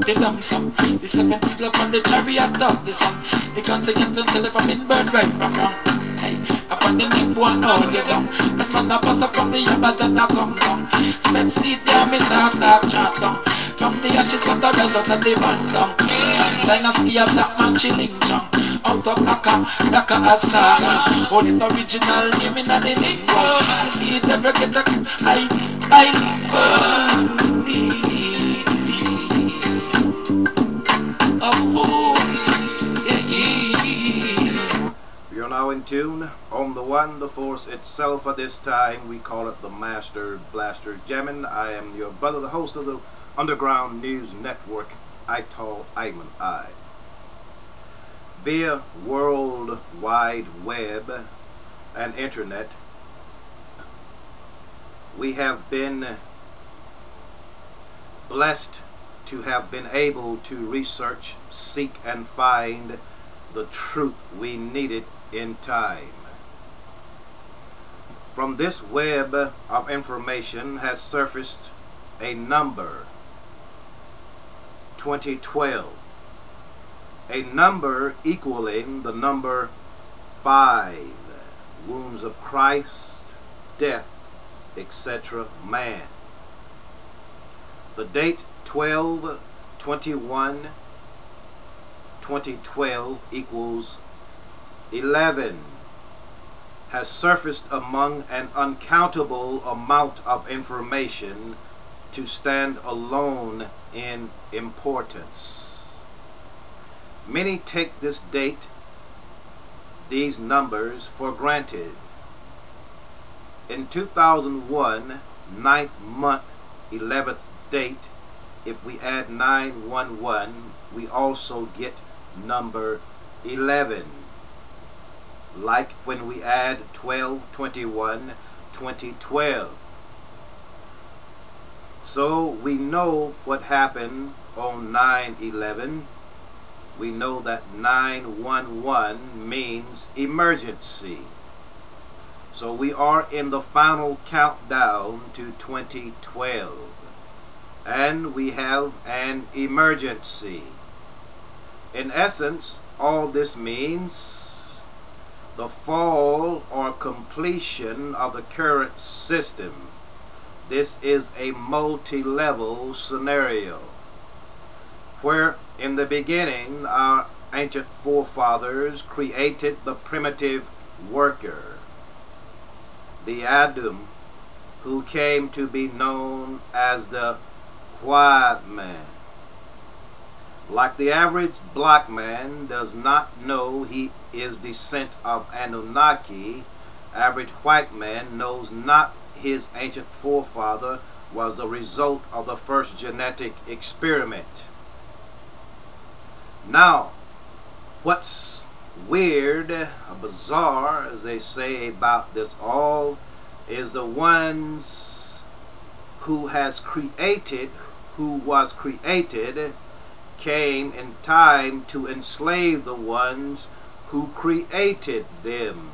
The lump sum, the second seal upon the chariot of the sun, the conscience until the from in bird right from wrong. Hey, upon the neck one all the down, as man a pass up from the yabba and a come down. Spend seed there, me start chant down. From the ashes what a rise out of the band down. Dynasty of black man chilling chong. Out of Dhaka Asara. Only the original name in the lingo. See it ever get a You're now in tune on the one, the force itself. At this time we call it the Master Blaster Jamming. I am your brother, the host of the Underground News Network, Ital Iman I. Via World Wide Web and Internet, we have been blessed to have been able to research, seek, and find the truth we needed in time. From this web of information has surfaced a number, 2012, a number equaling the number 5, wounds of Christ, death, etc., man. The date 12/21/2012 equals 11 has surfaced among an uncountable amount of information to stand alone in importance. Many take this date, these numbers, for granted. In 2001, 9th month, 11th date, if we add 911, we also get number 11. Like when we add 12/21/2012. So we know what happened on 9/11. We know that 911 means emergency. So we are in the final countdown to 2012. And we have an emergency. In essence, all this means the fall or completion of the current system. This is a multi-level scenario where in the beginning our ancient forefathers created the primitive worker, the Adam, who came to be known as the white man. Like the average black man does not know he is descent of Anunnaki, average white man knows not his ancient forefather was the result of the first genetic experiment. Now, what's weird, bizarre, as they say about this all, is the ones who was created came in time to enslave the ones who created them.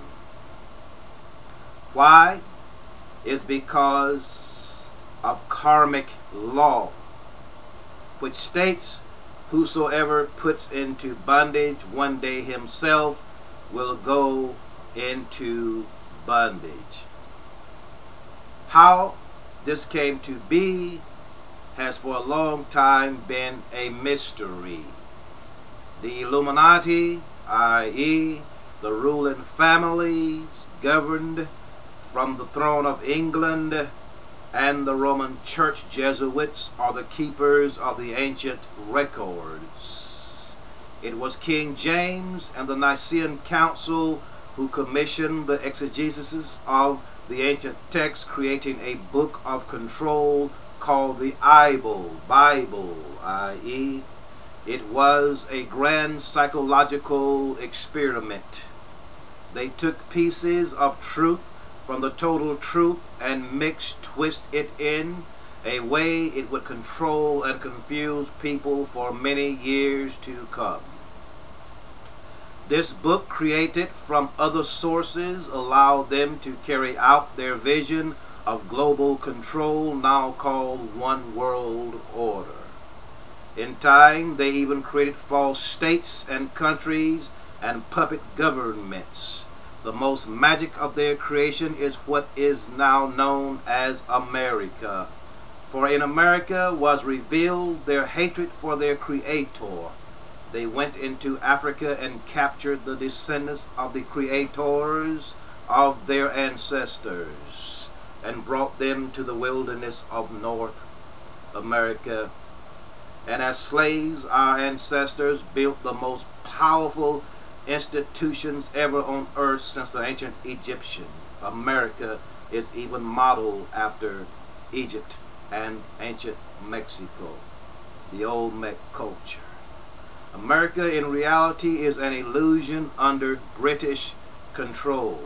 Why? It's because of karmic law, which states whosoever puts into bondage one day himself will go into bondage. How this came to be has for a long time been a mystery. The Illuminati, i.e. the ruling families governed from the throne of England, and the Roman Church Jesuits are the keepers of the ancient records. It was King James and the Nicene Council who commissioned the exegesis of the ancient text, creating a book of control called the Bible, i.e. it was a grand psychological experiment. They took pieces of truth from the total truth and twist it in a way it would control and confuse people for many years to come. This book, created from other sources, allowed them to carry out their vision of global control, now called One World Order. In time, they even created false states and countries and puppet governments. The most magic of their creation is what is now known as America. For in America was revealed their hatred for their Creator. They went into Africa and captured the descendants of the creators of their ancestors and brought them to the wilderness of North America. And as slaves, our ancestors built the most powerful institutions ever on earth since the ancient Egyptian. America is even modeled after Egypt and ancient Mexico, the Olmec culture. America in reality is an illusion under British control.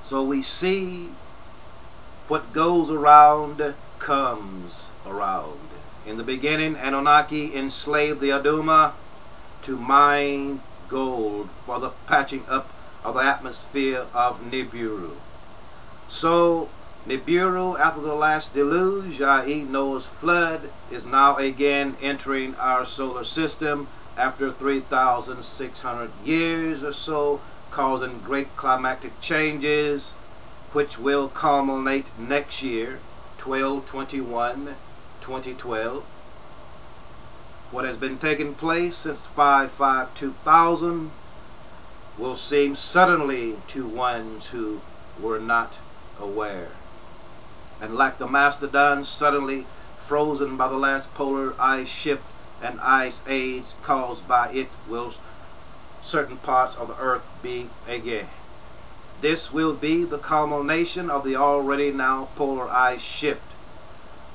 So we see what goes around comes around. In the beginning, Anunnaki enslaved the Aduma to mine gold for the patching up of the atmosphere of Nibiru. So Nibiru, after the last deluge, i.e. Noah's flood, is now again entering our solar system after 3,600 years or so, causing great climactic changes, which will culminate next year, 12/21/2012. What has been taking place since 5/5/2000 will seem suddenly to ones who were not aware. And like the mastodon suddenly frozen by the last polar ice shift and ice age caused by it, will certain parts of the earth be again. This will be the culmination of the already now polar ice shift.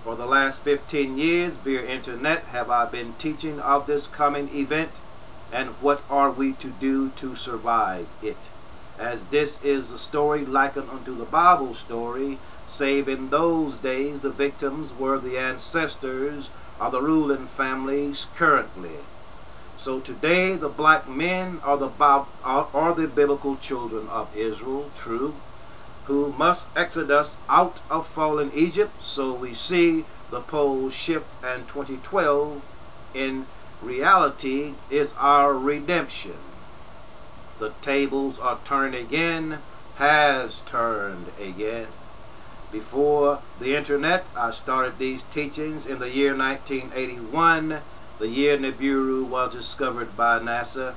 For the last 15 years via internet have I been teaching of this coming event and what are we to do to survive it, as this is a story likened unto the Bible story, save in those days the victims were the ancestors of the ruling families currently. So today the black men are the biblical children of Israel, true, who must exodus out of fallen Egypt. So we see the pole shift, and 2012 in reality is our redemption. The tables are turning again, has turned again. Before the internet, I started these teachings in the year 1981, the year Nibiru was discovered by NASA.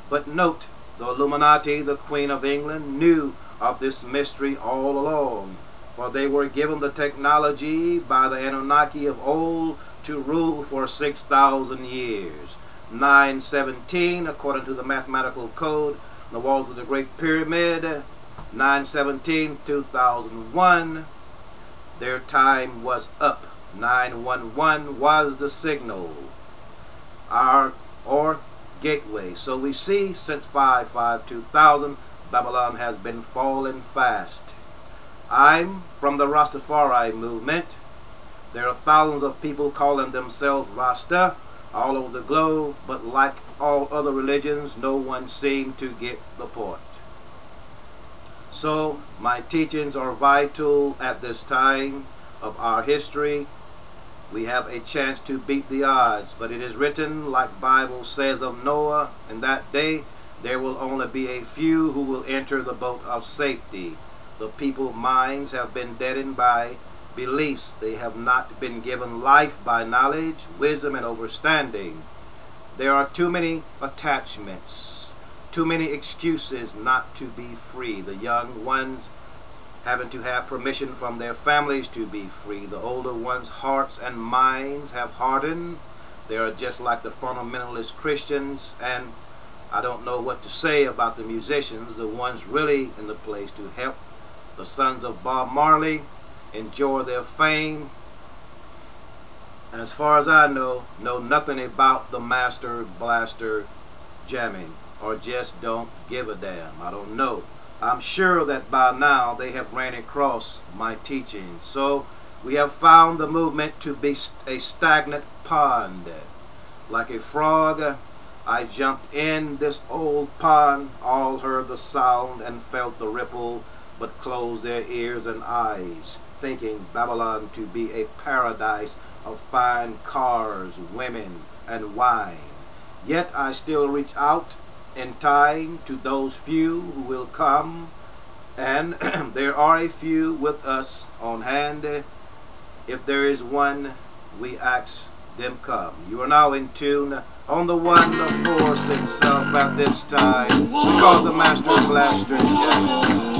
But note, the Illuminati, the Queen of England, knew of this mystery all along, for they were given the technology by the Anunnaki of old to rule for 6,000 years. 917, according to the mathematical code, the walls of the Great Pyramid, 917, 2001, their time was up. 911 was the signal, or gateway. So we see since 5/5/2000, Babylon has been falling fast. I'm from the Rastafrai movement. There are thousands of people calling themselves Rasta all over the globe, but like all other religions, no one seemed to get the point. So my teachings are vital at this time of our history. We have a chance to beat the odds, but it is written, like Bible says of Noah, in that day there will only be a few who will enter the boat of safety. The people's minds have been deadened by beliefs. They have not been given life by knowledge, wisdom, and understanding. There are too many attachments, too many excuses not to be free. The young ones having to have permission from their families to be free. The older ones' hearts and minds have hardened. They are just like the fundamentalist Christians, and I don't know what to say about the musicians, the ones really in the place to help the sons of Bob Marley enjoy their fame. And as far as I know nothing about the Master Blaster jamming. or just don't give a damn. I don't know. I'm sure that by now they have ran across my teaching. So we have found the movement to be a stagnant pond. Like a frog, I jumped in this old pond, all heard the sound and felt the ripple, but closed their ears and eyes, thinking Babylon to be a paradise of fine cars, women, and wine. Yet I still reach out in time to those few who will come, and there are a few with us on hand. If there is one, we ask them come. You are now in tune on the one, the force itself at this time. We call the Master Blaster Jack.